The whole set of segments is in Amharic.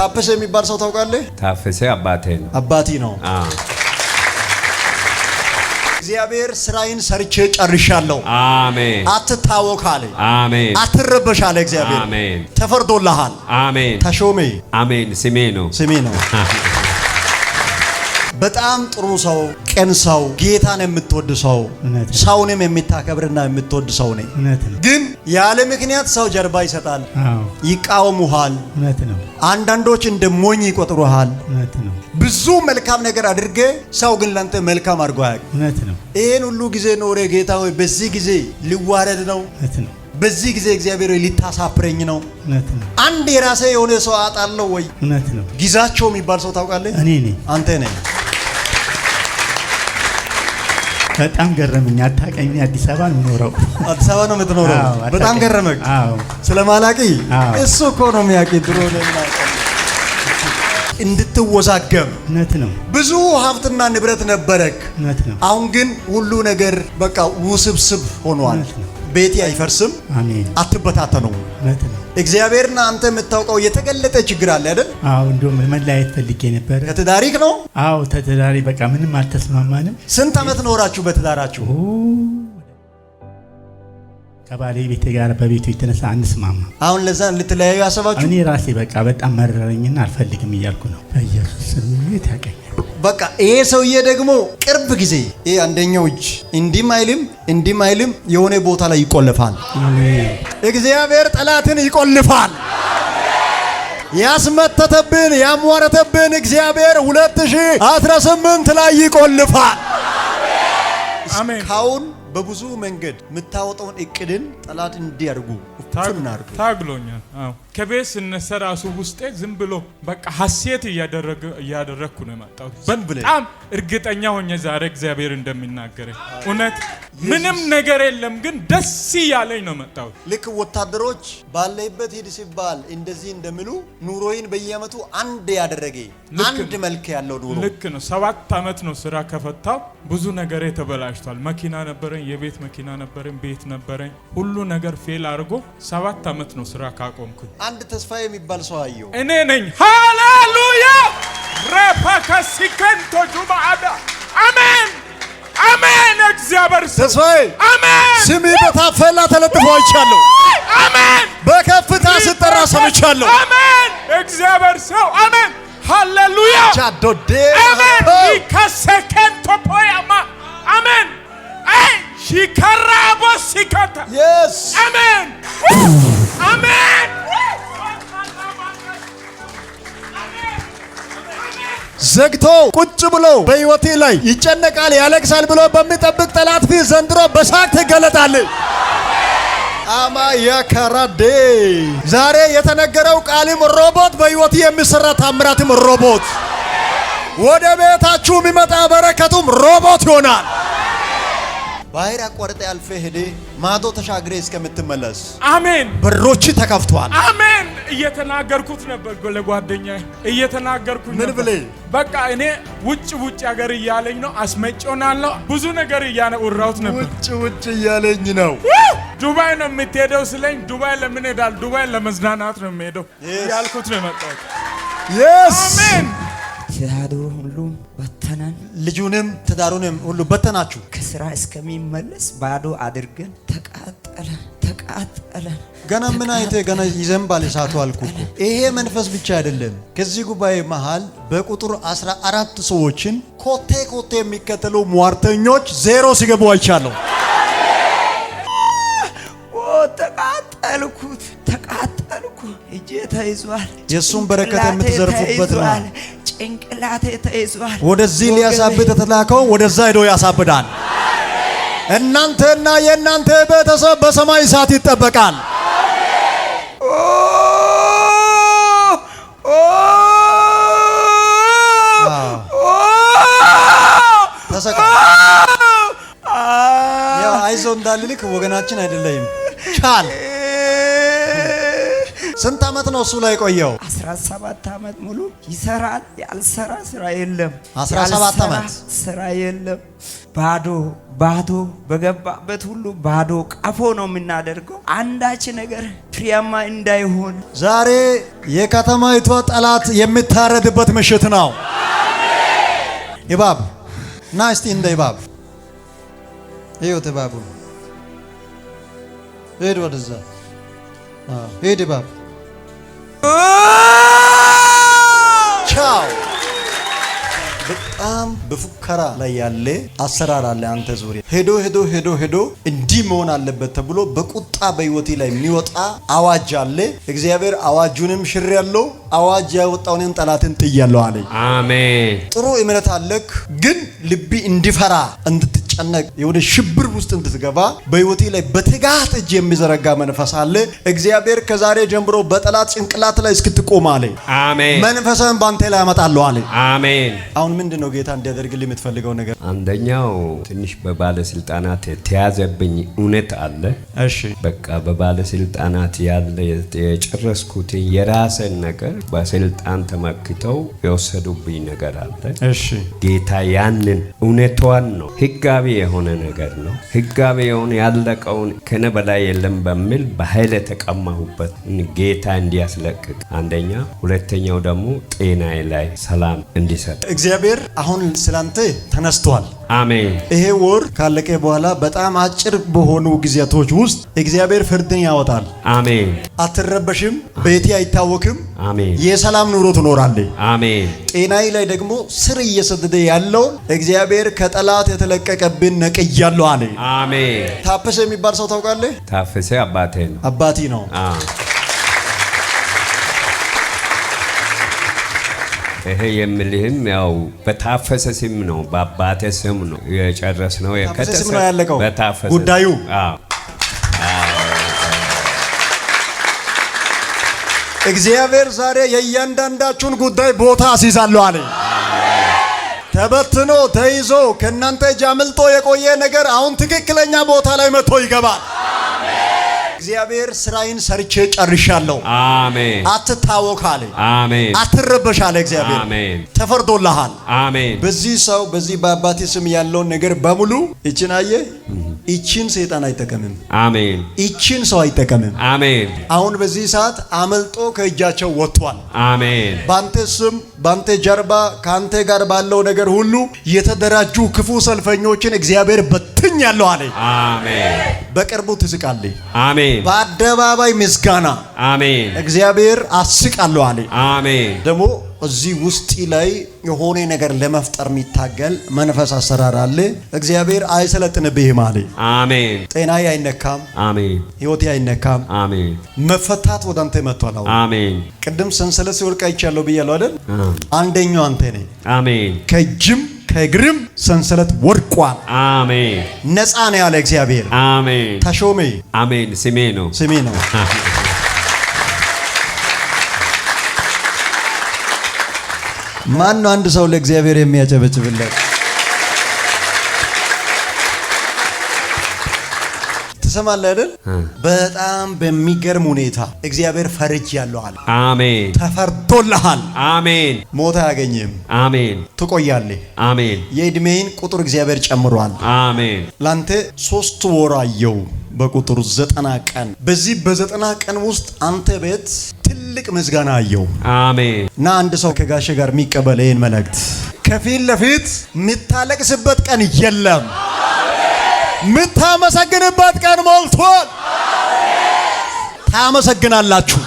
ታፈሰ የሚባል ሰው ታውቃለህ? ታፈሰ አባቴ ነው። አባቴ ነው። እግዚአብሔር ስራዬን ሰርቼ ጨርሻለሁ። አሜን። አትታወክ አለ። አሜን። አትረበሽ አለ እግዚአብሔር። አሜን። ተፈርዶልሃል። አሜን። ተሾሜ። አሜን። ስሜ ነው። በጣም ጥሩ ሰው፣ ቀን ሰው፣ ጌታን የምትወድ ሰው፣ ሰውንም የምታከብርና የምትወድ ሰው ነኝ። ግን ያለ ምክንያት ሰው ጀርባ ይሰጣል፣ ይቃወሙሃል። አንዳንዶች እንደ ሞኝ ይቆጥሩሃል። ብዙ መልካም ነገር አድርጌ ሰው ግን ላንተ መልካም አድርጎ አያውቅም። ይሄን ሁሉ ጊዜ ኖሬ ጌታ ሆይ በዚህ ጊዜ ሊዋረድ ነው፣ በዚህ ጊዜ እግዚአብሔር ሊታሳፍረኝ ነው። አንድ የራሴ የሆነ ሰው አጣለው ወይ? ጊዛቸው የሚባል ሰው ታውቃለህ? እኔ ነኝ። አንተ ነህ። በጣም ገረመኝ። አታውቀኝ? አዲስ አበባ ነው የምኖረው። አዲስ አበባ ነው የምትኖረው? በጣም ገረመኝ። ስለማላቂ እሱ እኮ ነው የሚያውቅ ድሮ ነው እንድትወዛገብ። እውነት ነው። ብዙ ሀብትና ንብረት ነበረክ። አሁን ግን ሁሉ ነገር በቃ ውስብስብ ሆኗል። ቤቴ አይፈርስም። አሜን። አትበታተኑ። እግዚአብሔርና አንተ የምታውቀው የተገለጠ ችግር አለ አይደል? አዎ። እንደውም መለያየት ፈልጌ ነበር። ከትዳሪክ ነው? አዎ፣ ተትዳሪ በቃ ምንም አልተስማማንም። ስንት ዓመት ኖራችሁ በትዳራችሁ? ከባለቤቴ ጋር በቤቱ የተነሳ አንስማማ። አሁን ለዛ ልትለያዩ ያሰባችሁ? እኔ ራሴ በቃ በጣም መረረኝና አልፈልግም እያልኩ ነው። በኢየሱስ ስም ታቀኝ። በቃ ይሄ ሰውዬ ደግሞ ቅርብ ጊዜ ይሄ አንደኛው እጅ እንዲህ ማይልም የሆነ ቦታ ላይ ይቆልፋል። እግዚአብሔር ጠላትን ይቆልፋል። ያስመተተብን ያሟረተብን እግዚአብሔር 2018 ላይ ይቆልፋል። አሜን። ካሁን በብዙ መንገድ የምታወጣውን እቅድን ጠላት እንዲያርጉ ታግሎኛል። ከቤት ስነሳ ራሱ ውስጤ ዝም ብሎ በቃ ሐሴት እያደረኩ ነው የመጣሁት። በጣም እርግጠኛ ሆኜ ዛሬ እግዚአብሔር እንደሚናገረኝ እውነት ምንም ነገር የለም፣ ግን ደስ እያለኝ ነው የመጣሁት። ልክ ወታደሮች ባለይበት ሂድ ሲባል እንደዚህ እንደሚሉ ኑሮዬን በየዓመቱ አንድ ያደረገ አንድ መልክ ያለው ኑሮ ልክ ነው። 7 ዓመት ነው ስራ ከፈታው። ብዙ ነገር ተበላሽቷል። መኪና ነበረኝ፣ የቤት መኪና ነበረኝ፣ ቤት ነበረኝ። ሁሉ ነገር ፌል አድርጎ 7 ዓመት ነው ስራ ካቆምኩኝ። አንድ ተስፋ የሚባል ሰው አየሁ። እኔ ነኝ። ሃሌሉያ ረፓካሲከንቶ ጁማአዳ አሜን አሜን። እግዚአብሔር ተስፋዬ አሜን። ስሚ በታፈላ ተለጥፎ አይቻለሁ። አሜን። በከፍታ ስጠራ ሰምቻለሁ። አሜን። እግዚአብሔር ሰው አሜን። ሃሌሉያ ቻዶዴ አሜን። ይከሰከንቶ ፖያማ አሜን። አይ ሺካራቦ ሲካታ yes አሜን አሜን። ዘግቶ ቁጭ ብሎ በህይወቴ ላይ ይጨነቃል ያለቅሳል ብሎ በሚጠብቅ ጠላት ፊት ዘንድሮ በሳቅ ትገለጣለህ። አማ ያካራዴ ዛሬ የተነገረው ቃልም ሮቦት በህይወት የሚሰራ ታምራትም ሮቦት ወደ ቤታችሁ የሚመጣ በረከቱም ሮቦት ይሆናል። ባህር አቋርጠ ያልፈ ሄደ ማዶ ተሻግሬ እስከምትመለስ አሜን። በሮች ተከፍቷል። አሜን። እየተናገርኩት ነበር ለጓደኛዬ እየተናገርኩኝ ምን ብለ በቃ እኔ ውጭ ሀገር እያለኝ ነው አስመጪውናለሁ ብዙ ነገር እያወራሁት ነበር። ውጭ እያለኝ ነው። ዱባይ ነው የምትሄደው ስለኝ ዱባይ ለምን ሄዳል? ዱባይ ለመዝናናት ነው የምሄደው ያልኩት ነው የመጣሁት። yes አሜን። ትዳሩ ሁሉ በተናን፣ ልጁንም ትዳሩንም ሁሉ በተናችሁ። ከስራ እስከሚመለስ ባዶ አድርገን ተቃጠለን። ገና ምን አይተ ገና ይዘንባል እሳቱ አልኩ። ይሄ መንፈስ ብቻ አይደለም። ከዚህ ጉባኤ መሃል በቁጥር 14 ሰዎችን ኮቴ የሚከተሉ ሟርተኞች ዜሮ ሲገቡ አይቻለሁ። ተቃጠልኩ። እጄ ተይዟል። የሱን በረከት የምትዘርፉበት ነው። ጭንቅላቴ ተይዟል። ወደዚህ ሊያሳብድ ተተላከው ወደዛ ሄዶ ያሳብዳል። እናንተና የእናንተ ቤተሰብ በሰማይ እሳት ይጠበቃል። ተሰቃ ያው አይዞ እንዳልልክ ወገናችን አይደለም ቻል። ስንት ዓመት ነው እሱ ላይ ቆየው? 17 ዓመት ሙሉ ይሰራል። ያልሰራ ስራ የለም። 17 ዓመት ስራ የለም። ባዶ በገባበት ሁሉ ባዶ ቀፎ ነው የምናደርገው። አንዳች ነገር ፍሬያማ እንዳይሆን ዛሬ የከተማይቷ ጠላት የምታረድበት ምሽት ነው። እባብ ና እስቲ እንደ እባብ ይኸው እባቡ ሄድ ወደዛ ሄድ እባብ ቻው። በጣም በፉከራ ላይ ያለ አሰራር አለ አንተ ዙሪያ ሄዶ እንዲህ መሆን አለበት ተብሎ በቁጣ በህይወቴ ላይ የሚወጣ አዋጅ አለ። እግዚአብሔር አዋጁንም ሽር ያለው አዋጅ ያወጣውንም ጠላትን ጥያለሁ አለኝ። አሜን። ጥሩ እምነት አለክ፣ ግን ልቢ እንዲፈራ እንድትጨነቅ የወደ ሽብር ውስጥ እንድትገባ በህይወቴ ላይ በትጋት እጅ የሚዘረጋ መንፈስ አለ። እግዚአብሔር ከዛሬ ጀምሮ በጠላት ጭንቅላት ላይ እስክትቆም አለኝ። አሜን። መንፈስን ባንተ ላይ አመጣለሁ አለኝ። አሜን። አሁን ምንድነው ጌታ እንዲያደርግልህ የምትፈልገው ነገር? አንደኛው ትንሽ በባለስልጣናት የተያዘብኝ እውነት አለ። እሺ በቃ በባለስልጣናት ያለ የጨረስኩት የራስን ነገር በስልጣን ተመክተው የወሰዱብኝ ነገር አለ። እሺ ጌታ ያንን እውነቷን ነው፣ ህጋዊ የሆነ ነገር ነው። ህጋዊ የሆነ ያለቀውን ከነ በላይ የለም በሚል በኃይል የተቀማሁበት ጌታ እንዲያስለቅቅ አንደኛ፣ ሁለተኛው ደግሞ ጤናዬ ላይ ሰላም እንዲሰጥ እግዚአብሔር አሁን ስላንተ ተነስቷል። አሜን። ይሄ ወር ካለቀ በኋላ በጣም አጭር በሆኑ ጊዜያቶች ውስጥ እግዚአብሔር ፍርድን ያወጣል። አሜን። አትረበሽም፣ ቤቴ አይታወክም። አሜን። የሰላም ኑሮ ትኖራለህ። አሜን። ጤናዬ ላይ ደግሞ ስር እየሰደደ ያለውን እግዚአብሔር ከጠላት የተለቀቀብን ነቅያለሁ አለ። አሜን። ታፈሰ የሚባል ሰው ታውቃለህ? ታፈሰ አባቴ ነው። አባቴ ነው። ይሄ የምልህም ያው በታፈሰ ስም ነው፣ በአባቴ ስም ነው የጨረስነው። ታፈሰ ስም ነው ያለቀው በታፈሰ ጉዳዩ። እግዚአብሔር ዛሬ የእያንዳንዳችሁን ጉዳይ ቦታ አስይዛለሁ አለ። ተበትኖ ተይዞ ከእናንተ እጅ አምልጦ የቆየ ነገር አሁን ትክክለኛ ቦታ ላይ መጥቶ ይገባል። እግዚአብሔር ስራዬን ሰርቼ ጨርሻለሁ። አሜን። አትታወክ አለ። አሜን። አትረበሽ አለ እግዚአብሔር። አሜን። ተፈርዶልሃል። አሜን። በዚህ ሰው በዚህ በአባቴ ስም ያለውን ነገር በሙሉ እቺን አየ እቺን ሰይጣን አይጠቀምም። አሜን። እቺን ሰው አይጠቀምም። አሜን። አሁን በዚህ ሰዓት አመልጦ ከእጃቸው ወጥቷል። አሜን። ባንተ ስም ባንተ ጀርባ ካንተ ጋር ባለው ነገር ሁሉ የተደራጁ ክፉ ሰልፈኞችን እግዚአብሔር በትኝ ያለው አለ። አሜን። በቅርቡ ትስቃለህ። አሜን። በአደባባይ ምስጋና አሜን። እግዚአብሔር አስቃለሁ አለ። አሜን። ደግሞ እዚህ ውስጥ ላይ የሆነ ነገር ለመፍጠር የሚታገል መንፈስ አሰራር አለ። እግዚአብሔር አይሰለጥንብህም አለ። አሜን። ጤናዬ አይነካም። አሜን። ህይወቴ አይነካም። አሜን። መፈታት ወደ አንተ መጥቷል። አሜን። ቅድም ሰንሰለት ሲወልቅ አይቻለሁ ብያለሁ አይደል? አንደኛው አንተ ነህ። አሜን። ከእጅም ከእግርም ሰንሰለት ወድቋል። አሜን። ነፃ ነው ያለ እግዚአብሔር። አሜን። ተሾሜ አሜን። ስሜ ነው። ስሜ ነው። ማን ነው አንድ ሰው ለእግዚአብሔር የሚያጨበጭብለት? ትሰማለህ አይደል? በጣም በሚገርም ሁኔታ እግዚአብሔር ፈርጅ ያለው አለ። አሜን። ተፈርዶልሃል። አሜን። ሞት አያገኝም። አሜን። ትቆያለህ። አሜን። የእድሜን ቁጥር እግዚአብሔር ጨምሯል። አሜን። ላንተ 3 ወር አየው በቁጥሩ 90 ቀን። በዚህ በ90 ቀን ውስጥ አንተ ቤት ትልቅ ምስጋና አየው። አሜን። እና አንድ ሰው ከጋሼ ጋር የሚቀበል ይህን መልእክት ከፊት ለፊት የምታለቅስበት ቀን የለም። የምታመሰግንበት ቀን ሞልቷል። ታመሰግናላችሁ።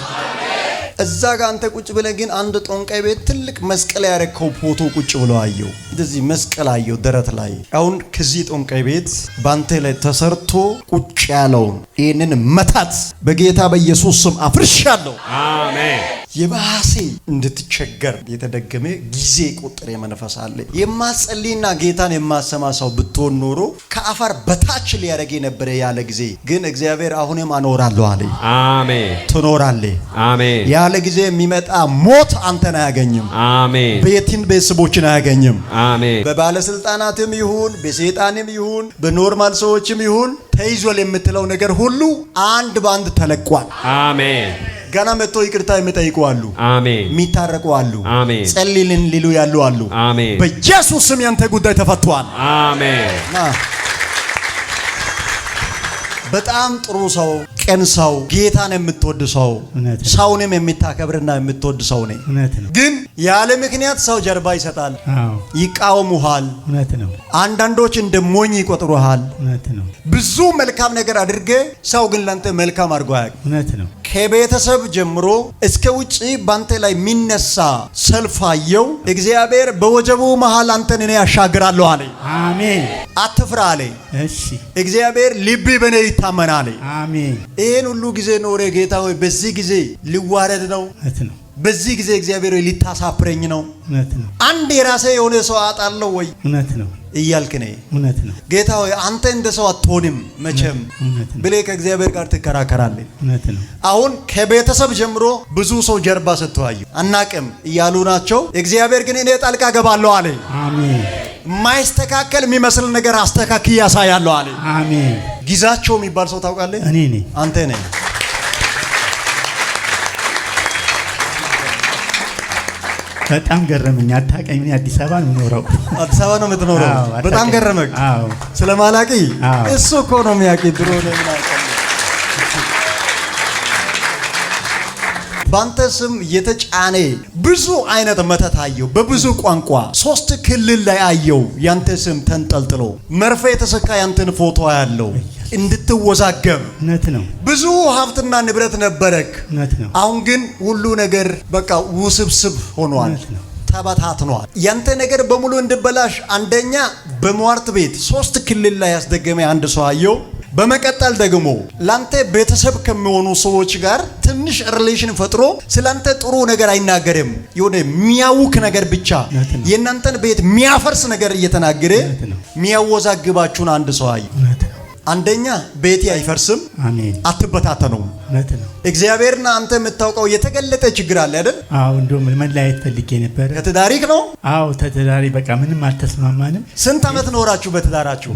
እዛ ጋር አንተ ቁጭ ብለህ ግን አንድ ጦንቃይ ቤት ትልቅ መስቀል ያረከው ፎቶ ቁጭ ብሎ አየው። እንደዚህ መስቀል አየው ደረት ላይ። አሁን ከዚህ ጦንቃይ ቤት ባንተ ላይ ተሰርቶ ቁጭ ያለውን ይህንን መታት በጌታ በኢየሱስ ስም አፍርሻለሁ። አሜን። የባሴ እንድትቸገር የተደገመ ጊዜ ቁጥር የመንፈስ አለ። የማጸልይና ጌታን የማሰማ ሰው ብትሆን ኖሮ ከአፈር በታች ሊያደርግ የነበረ ያለ ጊዜ ግን እግዚአብሔር አሁንም አኖራለሁ አለ። አሜን። ትኖራለህ። አሜን። ያለ ጊዜ የሚመጣ ሞት አንተን አያገኝም። አሜን። ቤትን ቤተሰቦችን አያገኝም። አሜን። በባለስልጣናትም ይሁን በሰይጣንም ይሁን በኖርማል ሰዎችም ይሁን ተይዟል የምትለው ነገር ሁሉ አንድ ባንድ ተለቋል። አሜን። ገና መጥቶ ይቅርታ የሚጠይቁ አሉ። አሜን። የሚታረቁ አሉ። አሜን። ጸልይልን ሊሉ ያሉ አሉ። አሜን። በኢየሱስ ስም ያንተ ጉዳይ ተፈቷል። አሜን። በጣም ጥሩ ሰው፣ ቅን ሰው፣ ጌታን የምትወድ ሰው፣ ሰውንም የምታከብርና የምትወድ ሰው ነኝ። ግን ያለ ምክንያት ሰው ጀርባ ይሰጣል፣ ይቃወሙሃል። አንዳንዶች እንደ ሞኝ ይቆጥሩሃል። ብዙ መልካም ነገር አድርጌ ሰው ግን ላንተ መልካም አድርጎ አያውቅም። ከቤተሰብ ጀምሮ እስከ ውጪ ባንተ ላይ የሚነሳ ሰልፍ አየው። እግዚአብሔር በወጀቡ መሃል አንተን እኔ ያሻግራለሁ አለኝ። አሜን። አትፍራ አለኝ። እሺ። እግዚአብሔር ልብ በኔ ይታመናል። አሜን። ይሄን ሁሉ ጊዜ ኖሬ ጌታ ሆይ በዚህ ጊዜ ሊዋረድ ነው። በዚህ ጊዜ እግዚአብሔር ሆይ ሊታሳፍረኝ ነው። አንድ የራሴ የሆነ ሰው አጣለው ወይ እያልክ ነህ። ጌታ ሆይ አንተ እንደ ሰው አትሆንም መቼም ብለህ ከእግዚአብሔር ጋር ትከራከራለህ። አሁን ከቤተሰብ ጀምሮ ብዙ ሰው ጀርባ ስትዋዩ አናቅም እያሉ ናቸው። እግዚአብሔር ግን እኔ ጣልቃ ገባለሁ አለ። አሜን። ማይስተካከል የሚመስል ነገር አስተካክዬ ያሳያለሁ አለ። አሜን። ጊዛቸው የሚባል ሰው ታውቃለህ? እኔ ነኝ። አንተ ነህ። በጣም ገረመኝ። አታውቀኝ? እኔ አዲስ አበባ ነው የምኖረው። አዲስ አበባ ነው የምትኖረው? በጣም ገረመኝ። ስለማላቂ እሱ እኮ ነው የሚያውቅ። ድሮ ነው የሚያውቅ። ባንተ ስም የተጫነ ብዙ አይነት መተት አየው። በብዙ ቋንቋ 3 ክልል ላይ አየው። ያንተ ስም ተንጠልጥሎ መርፌ የተሰካ ያንተን ፎቶ ያለው እንድትወዛገብ ነው። ብዙ ሀብትና ንብረት ነበረክ። አሁን ግን ሁሉ ነገር በቃ ውስብስብ ሆኗል፣ ተበታትኗል። ያንተ ነገር በሙሉ እንድበላሽ አንደኛ በሟርት ቤት 3 ክልል ላይ ያስደገመ አንድ ሰው አየው። በመቀጠል ደግሞ ላንተ ቤተሰብ ከሚሆኑ ሰዎች ጋር ትንሽ ሪሌሽን ፈጥሮ ስላንተ ጥሩ ነገር አይናገርም። የሆነ የሚያውክ ነገር ብቻ የእናንተን ቤት የሚያፈርስ ነገር እየተናገረ የሚያወዛግባችሁን አንድ ሰው አየው። አንደኛ ቤቴ አይፈርስም፣ አሜን፣ አትበታተኑም። እግዚአብሔርና አንተ የምታውቀው የተገለጠ ችግር አለ አይደል? አዎ። እንደውም መለያየት ፈልጌ ነበር። ከትዳሪክ ነው? አዎ፣ ተትዳሪ በቃ ምንም አልተስማማንም። ስንት ዓመት ኖራችሁ በትዳራችሁ?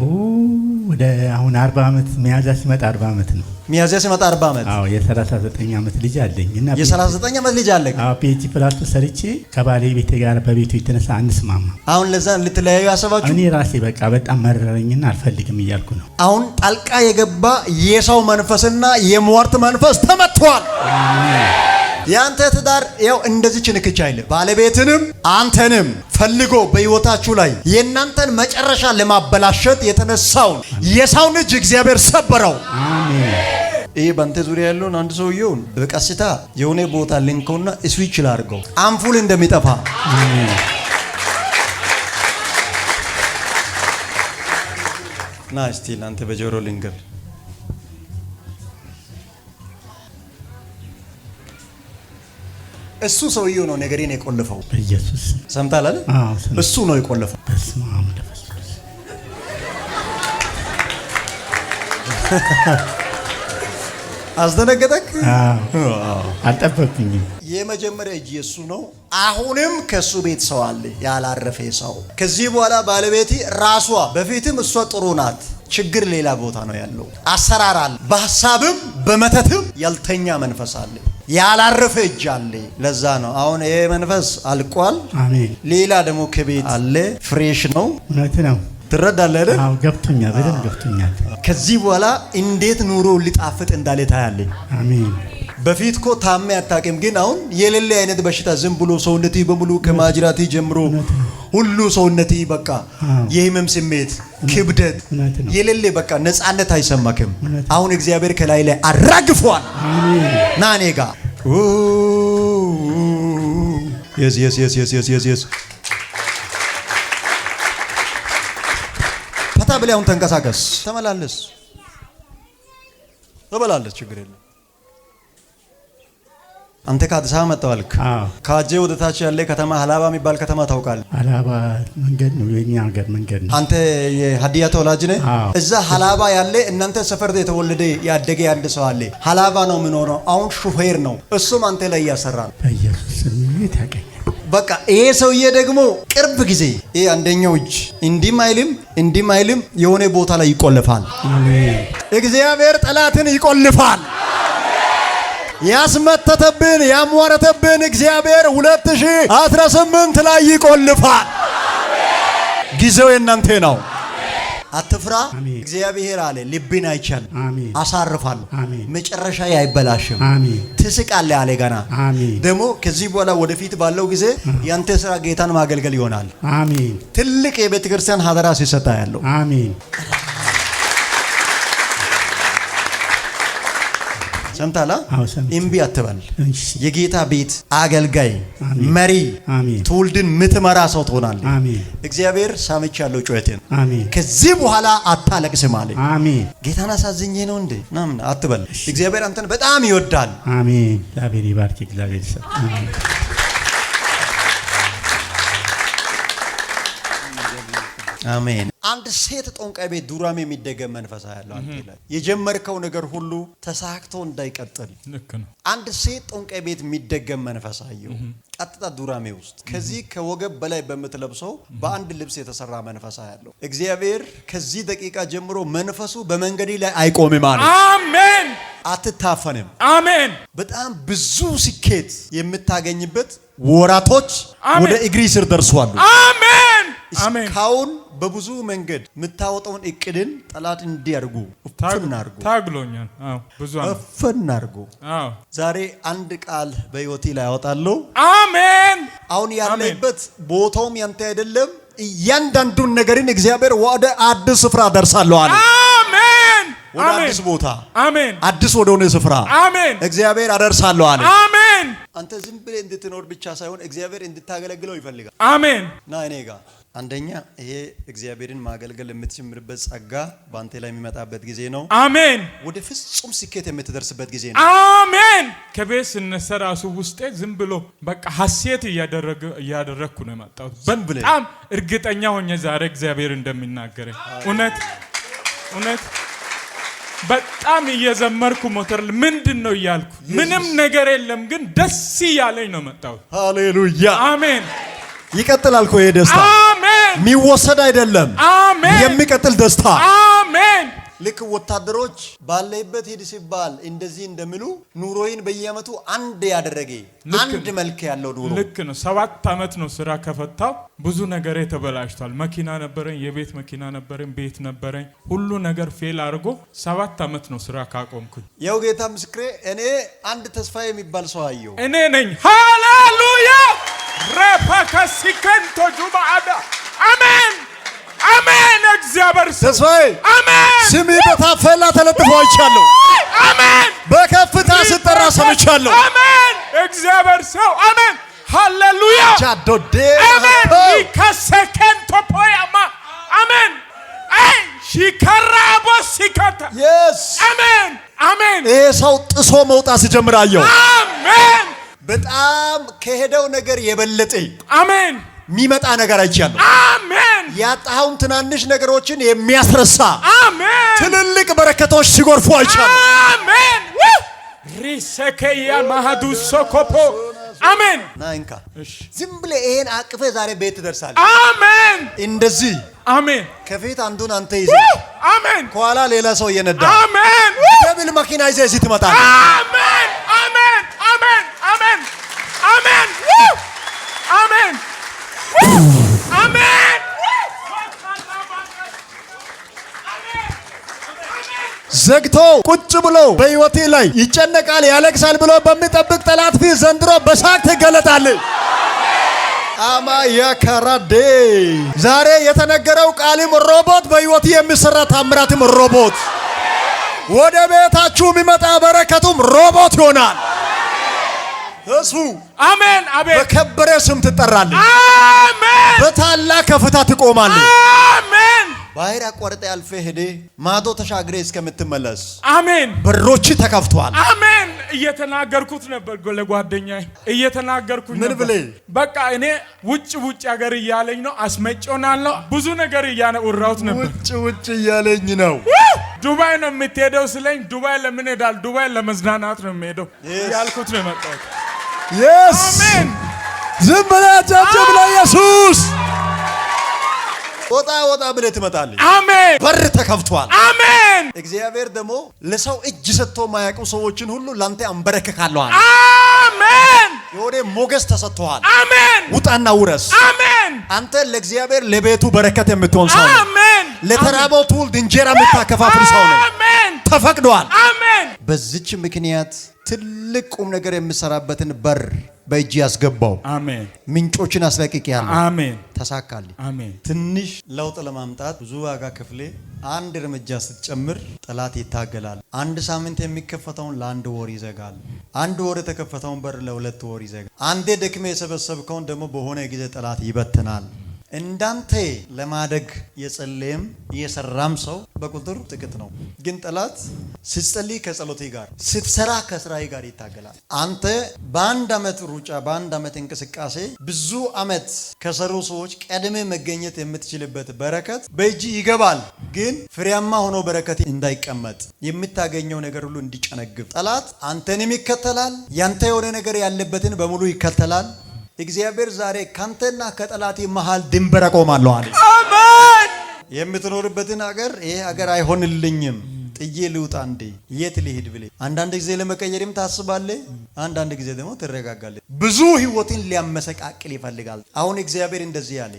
ወደ አሁን 40 ዓመት ሚያዝያ ሲመጣ 40 ዓመት ነው። ሚያዝያ ሲመጣ 40 ዓመት። አዎ። የ39 ዓመት ልጅ አለኝ እና የ39 ዓመት ልጅ አለኝ። አዎ። ፒኤችዲ ፕላስ ሰርቼ ከባለቤቴ ጋር በቤቱ የተነሳ አንስማማ። አሁን ለዛ ልትለያዩ ያሰባችሁ? እኔ ራሴ በቃ በጣም መረረኝና አልፈልግም እያልኩ ነው። አሁን ጣልቃ የገባ የሰው መንፈስና የሟርት መንፈስ ተመቷል። ያንተ ትዳር ያው እንደዚህ ችንክቻ አይደለም። ባለቤትንም አንተንም ፈልጎ በህይወታችሁ ላይ የእናንተን መጨረሻ ለማበላሸት የተነሳውን የሰውን እጅ እግዚአብሔር ሰበረው። አሜን። ይሄ ባንተ ዙሪያ ያለውን አንድ ሰው ይሁን በቀስታ የሆነ ቦታ ሊንኮና ስዊች ላድርገው አምፑል እንደሚጠፋ። አሜን። ና እስቲ አንተ በጆሮ ልንገር። እሱ ሰውየው ነው ነገሬን የቆለፈው። በኢየሱስ ሰምታል አይደል? እሱ ነው የቆለፈው። በስመ አብ ወመንፈስ ቅዱስ። አስደነገጠክ? አልጠበቅኝም። የመጀመሪያ እጅ የሱ ነው። አሁንም ከሱ ቤት ሰው አለ ያላረፈ ሰው። ከዚህ በኋላ ባለቤቴ ራሷ በፊትም እሷ ጥሩ ናት። ችግር ሌላ ቦታ ነው ያለው። አሰራር አለ። በሐሳብም በመተትም ያልተኛ መንፈስ አለ። ያላረፈ እጅ አለ። ለዛ ነው አሁን ይሄ መንፈስ አልቋል። አሜን። ሌላ ደግሞ ከቤት አለ። ፍሬሽ ነው። እውነት ነው። ትረዳለህ አይደል? አዎ፣ ገብቶኛል፣ በደንብ ገብቶኛል። ከዚህ በኋላ እንዴት ኑሮ ሊጣፍጥ እንዳለ ታያለህ። አሜን። በፊት እኮ ታሜ አታውቅም፣ ግን አሁን የሌለ አይነት በሽታ ዝም ብሎ ሰውነቴ በሙሉ ከማጅራቴ ጀምሮ ሁሉ ሰውነቴ በቃ የህመም ስሜት፣ ክብደት የሌለ በቃ ነፃነት አይሰማክም። አሁን እግዚአብሔር ከላይ ላይ አራግፏል። ና እኔ ጋር የስ ፈታ ብለህ አሁን ተንቀሳቀስ፣ ተመላለስ፣ ችግር የለም። አንተ ከአዲስ አበባ መጣዋልክ? ከአጄ ወደ ታች ያለ ከተማ ሀላባ የሚባል ከተማ ታውቃለህ? ሀላባ መንገድ ነው፣ የኛ ሀገር መንገድ ነው። አንተ የሀዲያ ተወላጅ ነህ? እዛ ሀላባ ያለ እናንተ ሰፈር የተወለደ ያደገ አንድ ሰው አለ። ሀላባ ነው የሚኖረው። አሁን ሹፌር ነው። እሱም አንተ ላይ እያሰራ ነው። በኢየሱስ ስም ታቀኝ። በቃ ይሄ ሰውዬ ደግሞ ቅርብ ጊዜ ይሄ አንደኛው እጅ እንዲህ አይልም የሆነ ቦታ ላይ ይቆልፋል። አሜን። እግዚአብሔር ጠላትን ይቆልፋል። ያስመተተብን ያሟረተብን እግዚአብሔር 2018 ላይ ይቆልፋል። ጊዜው የእናንተ ነው። አትፍራ። እግዚአብሔር አለ ልብን አይቻል አሳርፋለሁ፣ መጨረሻ አይበላሽም፣ ትስቃለህ አለ ገና። ደግሞ ከዚህ በኋላ ወደፊት ባለው ጊዜ ያንተ ስራ ጌታን ማገልገል ይሆናል። አሜን። ትልቅ የቤተክርስቲያን ሀደራ ሲሰጣ ያለው አሜን። ሰምታላ እምቢ አትበል። የጌታ ቤት አገልጋይ መሪ ትውልድን ምትመራ ሰው ትሆናለህ። እግዚአብሔር ሰምቻለሁ ጩኸቴን፣ ከዚህ በኋላ አታለቅስም አለ። ጌታን አሳዝኜ ነው እንዴ ምናምን አትበል። እግዚአብሔር አንተን በጣም ይወዳል። አሜን። እግዚአብሔር ይባርክ። እግዚአብሔር ይሰጥ። አሜን። አንድ ሴት ጦንቃይ ቤት ዱራሜ የሚደገም መንፈስ ያለው አንተ ላይ የጀመርከው ነገር ሁሉ ተሳክቶ እንዳይቀጥል ልክ ነው። አንድ ሴት ጦንቃይ ቤት የሚደገም መንፈስ አየው። ቀጥታ ዱራሜ ውስጥ ከዚህ ከወገብ በላይ በመትለብሰው በአንድ ልብስ የተሰራ መንፈስ ያለው እግዚአብሔር ከዚህ ደቂቃ ጀምሮ መንፈሱ በመንገድ ላይ አይቆምም ማለት አሜን። አትታፈንም። አሜን። በጣም ብዙ ስኬት የምታገኝበት ወራቶች ወደ እግሪ ስር ደርሷል። አሜን። እስካሁን በብዙ መንገድ የምታወጣውን እቅድን ጠላት እንዲያርጉ ታግሎኛል። ብዙ አፈናርጉ። ዛሬ አንድ ቃል በህይወቴ ላይ አወጣለሁ። አሜን። አሁን ያለበት ቦታውም ያንተ አይደለም። እያንዳንዱን ነገርን እግዚአብሔር ወደ አዲስ ስፍራ ደርሳለሁ አለ። አሜን። ወደ አዲስ ቦታ አሜን። አዲስ ወደ ሆነ ስፍራ አሜን እግዚአብሔር አደርሳለሁ አለ። አሜን። አንተ ዝም ብለህ እንድትኖር ብቻ ሳይሆን እግዚአብሔር እንድታገለግለው ይፈልጋል። አሜን። ና እኔ ጋር አንደኛ ይሄ እግዚአብሔርን ማገልገል የምትጀምርበት ጸጋ ባንተ ላይ የሚመጣበት ጊዜ ነው። አሜን። ወደ ፍጹም ስኬት የምትደርስበት ጊዜ ነው። አሜን። ከቤት ስነሳ ራሱ ውስጤ ዝም ብሎ በቃ ሐሴት እያደረኩ ነው የመጣሁት። በጣም እርግጠኛ ሆኜ ዛሬ እግዚአብሔር እንደሚናገረኝ እውነት በጣም እየዘመርኩ ሞተር ምንድነው እያልኩ ምንም ነገር የለም ግን ደስ እያለኝ ነው መጣሁት። ሃሌሉያ አሜን። ይቀጥላል እኮ ይሄ ደስታ የሚወሰድ አይደለም። አሜን። የሚቀጥል ደስታ። አሜን። ልክ ወታደሮች ባለበት ሄድ ሲባል እንደዚህ እንደሚሉ ኑሮዬን በየአመቱ አንድ ያደረገ አንድ መልክ ያለው ኑሮ ልክ ነው። 7 አመት ነው ስራ ከፈታው ብዙ ነገር ተበላሽቷል። መኪና ነበረኝ፣ የቤት መኪና ነበረኝ፣ ቤት ነበረኝ፣ ሁሉ ነገር ፌል አድርጎ 7 አመት ነው ስራ ካቆምኩኝ። ያው ጌታ ምስክሬ እኔ አንድ ተስፋ የሚባል ሰው አየሁ። እኔ ነኝ። ሃሌሉያ ረፓካሲከንቶ ጁማአዳ አሜን። አሜን። እግዚአብሔር ተስፋዬ አሜን። ስሜ በታፈላ ተለጥፎ አይቻለሁ። አሜን። በከፍታ ስጠራ ሰምቻለሁ። አሜን። እግዚአብሔር ሰው አሜን። ሃሌሉያ ጃዶዴ አሜን። ይከሰከንቶ ፖያማ አሜን። አይ ሺካራቦ ሲካታ yes አሜን። አሜን። ይሄ ሰው ጥሶ መውጣት ሲጀምራየው አሜን። በጣም ከሄደው ነገር የበለጠ አሜን የሚመጣ ነገር አይቻለሁ። አሜን። ያጣውን ትናንሽ ነገሮችን የሚያስረሳ አሜን። ትልልቅ በረከቶች ሲጎርፉ አይቻለሁ። አሜን። ሪሰከያ ማሃዱ ሶኮፖ አሜን። ናንካ ዝም ብለህ ይሄን አቅፈ ዛሬ ቤት ትደርሳለህ። አሜን። እንደዚህ አሜን። ከፊት አንዱን አንተ ይዘህ አሜን። ከኋላ ሌላ ሰው እየነዳ አሜን። ደብል መኪና ይዘህ እዚህ ትመጣለህ። አሜን። አሜን። አሜን። አሜን። አሜን። አሜን። አሜን። ዘግቶ ቁጭ ብሎ በህይወቴ ላይ ይጨነቃል ያለቅሳል ብሎ በሚጠብቅ ጠላት ፊት ዘንድሮ በሳቅ ትገለጣለህ። አማ ያካራዴ ዛሬ የተነገረው ቃልም ሮቦት በህይወት የሚሰራ ታምራትም ሮቦት ወደ ቤታችሁ የሚመጣ በረከቱም ሮቦት ይሆናል። እሱ አሜን። አሜን። በከበረ ስም ትጠራለህ። አሜን። በታላቅ ከፍታ ትቆማለህ። አሜን። ባህር አቋርጠ ያልፈ ሄደ ማዶ ተሻግሬ እስከምትመለስ አሜን። በሮች ተከፍተዋል። አሜን። እየተናገርኩት ነበር ለጓደኛዬ እየተናገርኩኝ ምን ብለህ በቃ እኔ ውጭ ሀገር እያለኝ ነው አስመጪውናለሁ ብዙ ነገር እያወራሁት ነበር። ውጭ እያለኝ ነው። ዱባይ ነው የምትሄደው ስለኝ ዱባይ ለምን ሄዳል? ዱባይ ለመዝናናት ነው የምሄደው ያልኩት ነው የመጣሁት። yes አሜን። ዝም ብለህ ጨብጭብ ለኢየሱስ። ወጣ ወጣ ብለህ ትመጣለህ። አሜን። በር ተከፍቷል። አሜን። እግዚአብሔር ደግሞ ለሰው እጅ ሰጥቶ ማያውቁ ሰዎችን ሁሉ ላንተ አንበረክካለሁ አለ። አሜን። የሆነ ሞገስ ተሰጥቷል። አሜን። ውጣና ውረስ። አሜን። አንተ ለእግዚአብሔር ለቤቱ በረከት የምትሆን ሰው ነህ። አሜን። ለተራበው ትውልድ እንጀራ የምታከፋፍል ሰው ነህ። አሜን። ተፈቅዷል። አሜን። በዚች ምክንያት ትልቅ ቁም ነገር የምሰራበትን በር በእጅ ያስገባው። አሜን። ምንጮችን አስለቅቄያለሁ። አሜን። ተሳካልኝ። አሜን። ትንሽ ለውጥ ለማምጣት ብዙ ዋጋ ክፍሌ አንድ እርምጃ ስትጨምር ጠላት ይታገላል። አንድ ሳምንት የሚከፈተውን ለአንድ ወር ይዘጋል። አንድ ወር የተከፈተውን በር ለሁለት ወር ይዘጋል። አንዴ ደክሜ የሰበሰብከውን ደግሞ በሆነ ጊዜ ጠላት ይበትናል። እንዳንተ ለማደግ የጸለየም የሰራም ሰው በቁጥር ጥቂት ነው። ግን ጠላት ስትጸልይ ከጸሎቴ ጋር ስትሰራ ከስራዬ ጋር ይታገላል። አንተ በአንድ አመት ሩጫ በአንድ አመት እንቅስቃሴ ብዙ አመት ከሰሩ ሰዎች ቀድሜ መገኘት የምትችልበት በረከት በእጅ ይገባል። ግን ፍሬያማ ሆኖ በረከት እንዳይቀመጥ የምታገኘው ነገር ሁሉ እንዲጨነግፍ ጠላት አንተንም ይከተላል። ያንተ የሆነ ነገር ያለበትን በሙሉ ይከተላል። እግዚአብሔር ዛሬ ካንተና ከጠላቴ መሃል ድንበር አቆማለሁ አለ። አሜን። የምትኖርበትን ሀገር ይሄ ሀገር አይሆንልኝም ጥዬ ልውጣ እንዴ የት ልሂድ ብለህ አንዳንድ ጊዜ ለመቀየርም ታስባለህ፣ አንዳንድ ጊዜ ደግሞ ትረጋጋለህ። ብዙ ህይወትን ሊያመሰቃቅል ይፈልጋል። አሁን እግዚአብሔር እንደዚህ ያለ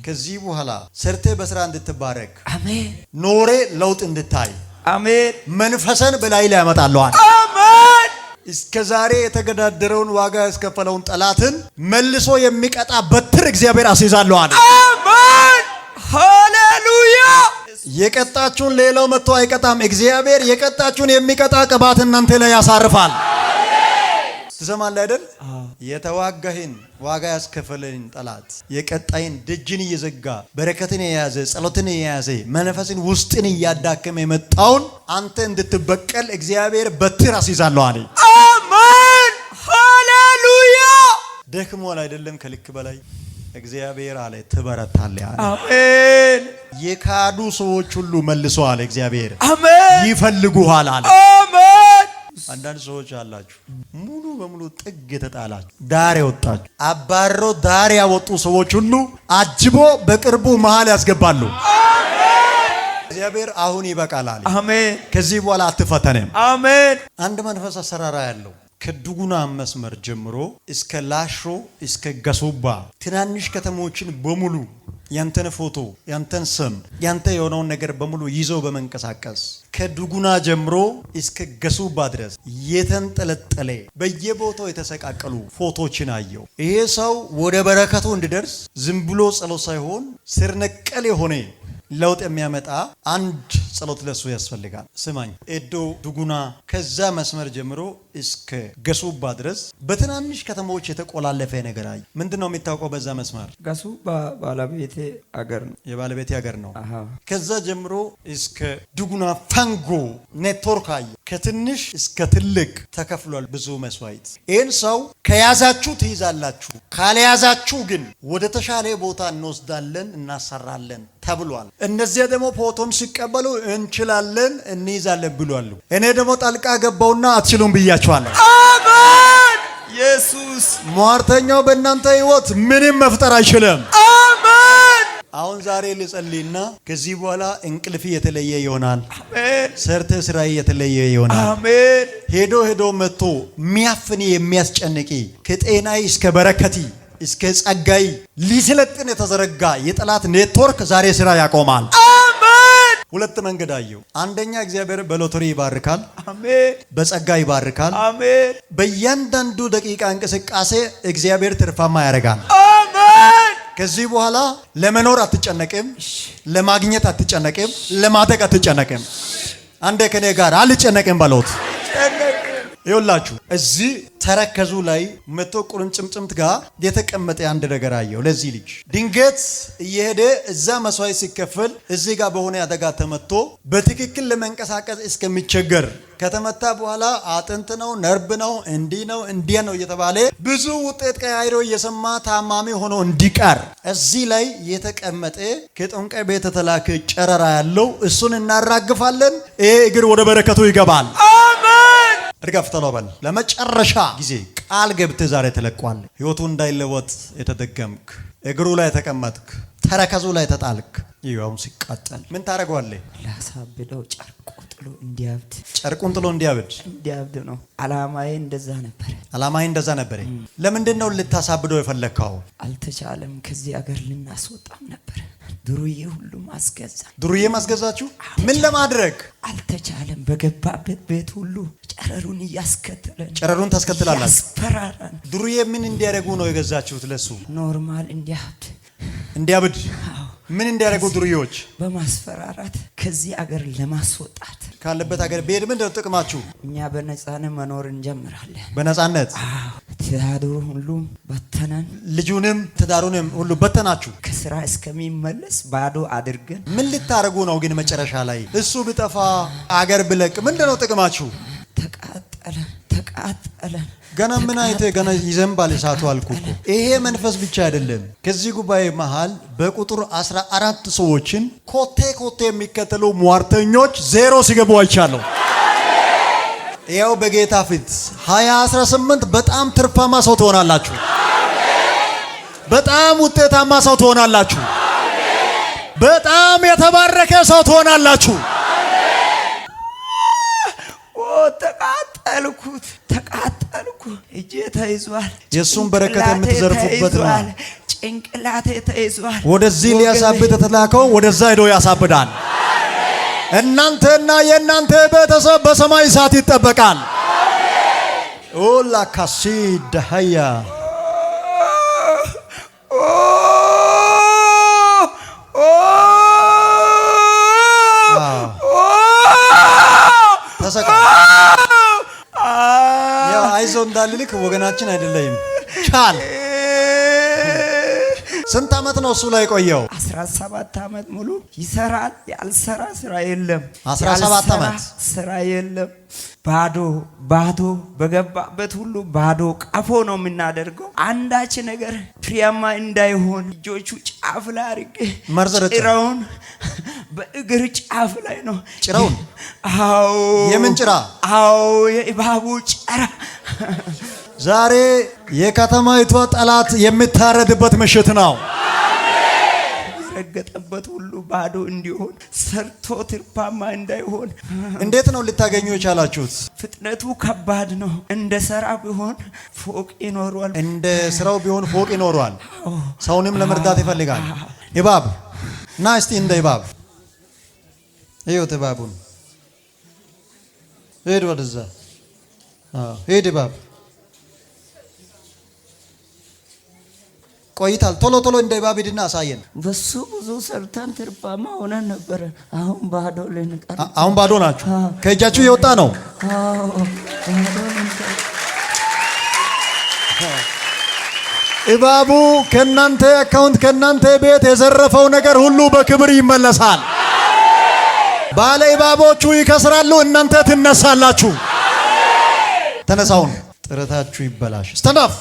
ከዚህ በኋላ ሰርቴ በስራ እንድትባረክ አሜን፣ ኖሬ ለውጥ እንድታይ አሜን፣ መንፈስን በላይ ላይ ያመጣለሁ አለ። አሜን። እስከ ዛሬ የተገዳደረውን ዋጋ ያስከፈለውን ጠላትን መልሶ የሚቀጣ በትር እግዚአብሔር አስይዛለሁ አለ። አሜን። ሃሌሉያ። የቀጣችሁን ሌላው መጥቶ አይቀጣም። እግዚአብሔር የቀጣችሁን የሚቀጣ ቅባት እናንተ ላይ ያሳርፋል። ትሰማለህ አይደል? የተዋጋህን ዋጋ ያስከፈለህን ጠላት የቀጣይን ደጅን እየዘጋ በረከትን የያዘ ጸሎትን የያዘ መንፈስን ውስጥን እያዳከመ የመጣውን አንተ እንድትበቀል እግዚአብሔር በትር አስይዛለሁ አለ። አሜን። ሃሌሉያ። ደክሞል አይደለም ከልክ በላይ እግዚአብሔር አለ ትበረታለህ አለ። አሜን። የካዱ ሰዎች ሁሉ መልሶ አለ እግዚአብሔር አሜን። ይፈልጉሃል አለ። አሜን። አንዳንድ ሰዎች አላችሁ ሙሉ በሙሉ ጥግ የተጣላችሁ ዳር የወጣችሁ አባሮ ዳር ያወጡ ሰዎች ሁሉ አጅቦ በቅርቡ መሃል ያስገባሉ። እግዚአብሔር አሁን ይበቃል አለ። አሜን። ከዚህ በኋላ አትፈተንም። አሜን። አንድ መንፈስ አሰራራ ያለው ከዱጉና መስመር ጀምሮ እስከ ላሾ እስከ ገሶባ ትናንሽ ከተሞችን በሙሉ ያንተን ፎቶ ያንተን ስም ያንተ የሆነውን ነገር በሙሉ ይዞ በመንቀሳቀስ ከዱጉና ጀምሮ እስከ ገሶባ ድረስ የተንጠለጠለ በየቦታው የተሰቃቀሉ ፎቶችን አየው። ይሄ ሰው ወደ በረከቱ እንዲደርስ ዝም ብሎ ጸሎት ሳይሆን ስር ነቀል የሆነ ለውጥ የሚያመጣ አንድ ጸሎት ለሱ ያስፈልጋል። ስማኝ፣ ኤዶ ዱጉና ከዛ መስመር ጀምሮ እስከ ገሱባ ድረስ በትናንሽ ከተሞች የተቆላለፈ ነገር አይ። ምንድነው የሚታወቀው? በዛ መስመር ገሱባ ባለቤቴ አገር ነው፣ የባለቤቴ አገር ነው። ከዛ ጀምሮ እስከ ዱጉና ፋንጎ ኔትወርክ አይ። ከትንሽ እስከ ትልቅ ተከፍሏል ብዙ መስዋዕት። ይህን ሰው ከያዛችሁ ትይዛላችሁ፣ ካልያዛችሁ ግን ወደ ተሻለ ቦታ እንወስዳለን እናሰራለን ተብሏል። እነዚያ ደግሞ ፎቶም ሲቀበሉ እንችላለን እንይዛለን ብሏል። እኔ ደግሞ ጣልቃ ገባውና አትችሉም ብያችኋለሁ። አሜን። ኢየሱስ ሟርተኛው በእናንተ ህይወት ምንም መፍጠር አይችልም። አሜን። አሁን ዛሬ ልጸልይና ከዚህ በኋላ እንቅልፍ የተለየ ይሆናል። አሜን። ሰርተ ስራይ የተለየ ይሆናል። አሜን። ሄዶ ሄዶ መጥቶ የሚያፍን የሚያስጨንቂ ከጤናይ እስከ በረከቲ እስከ ጸጋይ ሊስለጥን የተዘረጋ የጠላት ኔትወርክ ዛሬ ስራ ያቆማል። አሜን። ሁለት መንገድ አየው። አንደኛ እግዚአብሔር በሎተሪ ይባርካል። አሜን። በጸጋ ይባርካል። አሜን። በእያንዳንዱ ደቂቃ እንቅስቃሴ እግዚአብሔር ትርፋማ ያደርጋል። አሜን። ከዚህ በኋላ ለመኖር አትጨነቅም፣ ለማግኘት አትጨነቅም፣ ለማደግ አትጨነቅም። አንዴ ከኔ ጋር አልጨነቅም በሎት። ይኸውላችሁ እዚህ ተረከዙ ላይ መቶ ቁርጭምጭምት ጋር የተቀመጠ አንድ ነገር አየው። ለዚህ ልጅ ድንገት እየሄደ እዛ መስዋዕት ሲከፈል እዚህ ጋር በሆነ አደጋ ተመቶ በትክክል ለመንቀሳቀስ እስከሚቸገር ከተመታ በኋላ አጥንት ነው ነርቭ ነው እንዲህ ነው እንዲያ ነው እየተባለ ብዙ ውጤት ቀያይሮ እየሰማ ታማሚ ሆኖ እንዲቀር እዚህ ላይ የተቀመጠ ከጠንቋይ ቤት የተላከ ጨረራ ያለው እሱን እናራግፋለን። ይሄ እግር ወደ በረከቱ ይገባል። እርገፍ ተሎበል ለመጨረሻ ጊዜ ቃል ገብተህ ዛሬ ተለቋል። ህይወቱ እንዳይለወጥ የተደገምክ እግሩ ላይ ተቀመጥክ ተረከዙ ላይ ተጣልክ ይያውም ሲቃጠል ምን ታረጋለህ? ላሳብደው ጨርቁን ጥሎ እንዲያብድ ነው አላማዬ። እንደዛ ነበር። ለምንድን ነው ልታሳብደው የፈለከው? አልተቻለም። ከዚህ ሀገር ልናስወጣም ነበር። ድሩዬ ሁሉም አስገዛን። ድሩዬ ማስገዛችሁ ምን ለማድረግ? አልተቻለም። በገባበት ቤት ሁሉ ጨረሩን እያስከተለን። ጨረሩን ታስከትላላችሁ? ያስፈራራን። ድሩዬ ምን እንዲያደርጉ ነው የገዛችሁት? ለሱ ኖርማል እንዲያብድ ምን እንዲያደርጉ ድሩዬዎች? በማስፈራራት ከዚህ ሀገር ለማስወጣት። ካለበት ሀገር ቤት ምንድን ነው ጥቅማችሁ? እኛ በነፃነት መኖር እንጀምራለን። በነፃነት ትዳሩ ሁሉም በተነን። ልጁንም ትዳሩንም ሁሉ በተናችሁ። ከስራ እስከሚመለስ ባዶ አድርገን። ምን ልታረጉ ነው ግን መጨረሻ ላይ? እሱ ብጠፋ አገር ብለቅ ምንድን ነው ጥቅማችሁ? ተቃጠለን። ገና ምን አይተ ገና ይዘንባል እሳቱ አልኩ እኮ። ይሄ መንፈስ ብቻ አይደለም። ከዚህ ጉባኤ መሃል በቁጥር 14 ሰዎችን ኮቴ የሚከተሉ ሟርተኞች ዜሮ ሲገቡ አይቻለሁ። ያው በጌታ ፊት 2018 በጣም ትርፋማ ሰው ትሆናላችሁ። በጣም ውጤታማ ሰው ትሆናላችሁ። በጣም የተባረከ ሰው ትሆናላችሁ። ተቃጠልኩ። እጄ ተይዟል። የሱን በረከት የምትዘርፉበት ነው። ጭንቅላቴ ተይዟል። ወደዚህ ሊያሳብድ ተላከው ወደዛ ሄዶ ያሳብዳል። እናንተና የእናንተ ቤተሰብ በሰማይ እሳት ይጠበቃል። ኦላ ካሲድ ሀያ ተሰቃ ያው አይዞ እንዳልልክ ወገናችን አይደለም። ቻል ስንት ዓመት ነው እሱ ላይ ቆየው? 17 ዓመት ሙሉ ይሰራል። ያልሰራ ስራ የለም። 17 ዓመት ስራ የለም። ባዶ በገባበት ሁሉ ባዶ ቀፎ ነው የምናደርገው። አንዳች ነገር ፍሬያማ እንዳይሆን እጆቹ ጫፍ ላይ አድርጌ ጭራውን በእግር ጫፍ ላይ ነው ጭራውን። አዎ የምን ጭራ? አዎ የእባቡ ጭራ። ዛሬ የከተማይቷ ጠላት የምታረድበት ምሽት ነው። ረገጠበት ሁሉ ባዶ እንዲሆን ሰርቶ ትርፋማ እንዳይሆን። እንዴት ነው ልታገኙ የቻላችሁት? ፍጥነቱ ከባድ ነው። እንደ ስራ ቢሆን ፎቅ ይኖረዋል። እንደ ስራው ቢሆን ፎቅ ይኖረዋል። ሰውንም ለመርዳት ይፈልጋል። እባብ ና እስቲ እንደ እባብ እዩት። እባቡን ሄድ ወደዛ ሄድ እባብ ቆይታል። ቶሎ እንደ እባብ ሂድና አሳየን። በሱ ብዙ ሰርተን ትርፋማ ሆነን ነበር። አሁን ባዶ ልንቀር። አሁን ባዶ ናችሁ። ከእጃችሁ የወጣ ነው። እባቡ ከናንተ አካውንት ከናንተ ቤት የዘረፈው ነገር ሁሉ በክብር ይመለሳል። ባለ እባቦቹ ይከስራሉ፣ እናንተ ትነሳላችሁ። ተነሳውን ጥረታችሁ ይበላሽ። ስተንዳፍ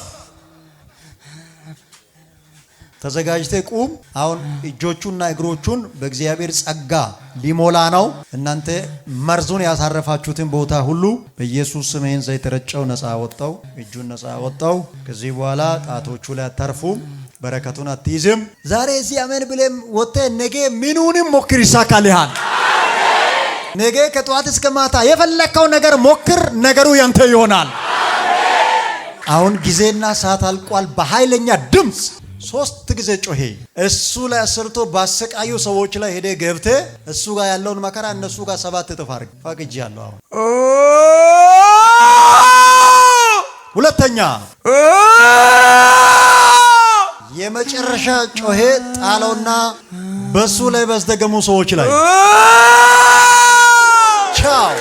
ተዘጋጅተ ቁም። አሁን እጆቹና እግሮቹን በእግዚአብሔር ጸጋ ሊሞላ ነው። እናንተ መርዙን ያሳረፋችሁትን ቦታ ሁሉ በኢየሱስ ስም ይህን ዘይት ረጨው፣ ነፃ ወጣው፣ እጁን ነፃ ወጣው። ከዚህ በኋላ ጣቶቹ ላይ አታርፉም፣ በረከቱን አትይዝም። ዛሬ እዚህ አሜን ብለም ወጥተ ነገ ምኑንም ሞክር ይሳካልሃል። ነገ ከጠዋት እስከ ማታ የፈለከው ነገር ሞክር፣ ነገሩ ያንተ ይሆናል። አሁን ጊዜና ሰዓት አልቋል። በኃይለኛ ድምፅ 3 ጊዜ ጮሄ። እሱ ላይ አሰርቶ ባሰቃዩ ሰዎች ላይ ሄደ ገብተ እሱ ጋር ያለውን መከራ እነሱ ጋር 7 እጥፍ አድርግ። ፈቅጅ ያለው አሁን ሁለተኛ የመጨረሻ ጮሄ ጣለውና በሱ ላይ በስደገሙ ሰዎች ላይ ቻው።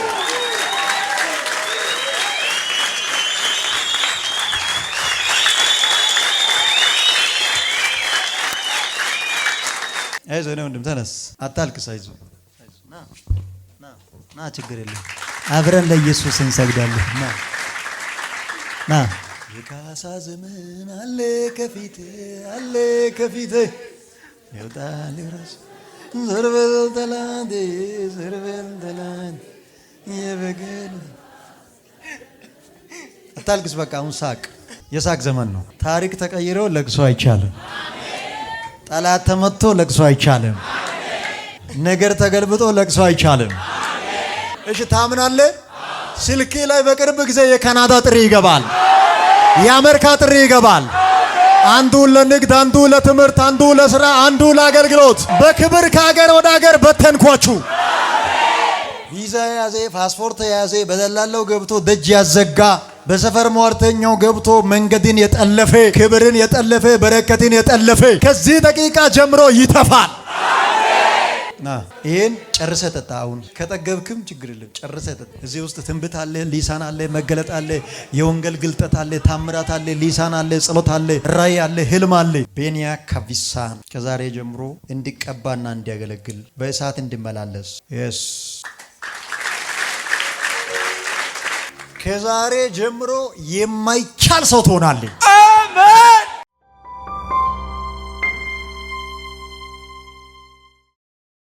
አይዞህ ነው ወንድም ተነስ፣ አታልቅስ። አይዞህ ና ችግር የለም። አብረን ለኢየሱስ እንሰግዳለን። ና የካሳ ዘመን አለ ከፊት ይወጣል ራስ ዘርበል ተላንዴ የበገል አታልቅስ። በቃ አሁን ሳቅ። የሳቅ ዘመን ነው። ታሪክ ተቀይሮ ለቅሶ አይቻልም። ጠላት ተመቶ ለቅሶ አይቻልም። ነገር ተገልብጦ ለቅሶ አይቻልም። እሺ ታምናለህ? ስልክ ላይ በቅርብ ጊዜ የካናዳ ጥሪ ይገባል። የአሜሪካ ጥሪ ይገባል። አንዱ ለንግድ፣ አንዱ ለትምህርት፣ አንዱ ለስራ፣ አንዱ ለአገልግሎት በክብር ከሀገር ወደ ሀገር በተንኳችሁ። ቪዛ የያዘ ፓስፖርት የያዘ በደላለው ገብቶ ደጅ ያዘጋ በሰፈር ሟርተኛው ገብቶ መንገድን የጠለፈ ክብርን የጠለፈ በረከትን የጠለፈ ከዚህ ደቂቃ ጀምሮ ይተፋል። ይሄን ጨርሰ ጠጣ። አሁን ከጠገብክም ችግር የለም፣ ጨርሰ ጠጣ። እዚህ ውስጥ ትንቢት አለ፣ ሊሳን አለ፣ መገለጥ አለ፣ የወንጌል ግልጠት አለ፣ ታምራት አለ፣ ሊሳን አለ፣ ጸሎት አለ፣ ራእይ አለ፣ ህልም አለ። ቤንያ ካቪሳን ከዛሬ ጀምሮ እንዲቀባና እንዲያገለግል በእሳት እንዲመላለስ ከዛሬ ጀምሮ የማይቻል ሰው ትሆናለህ።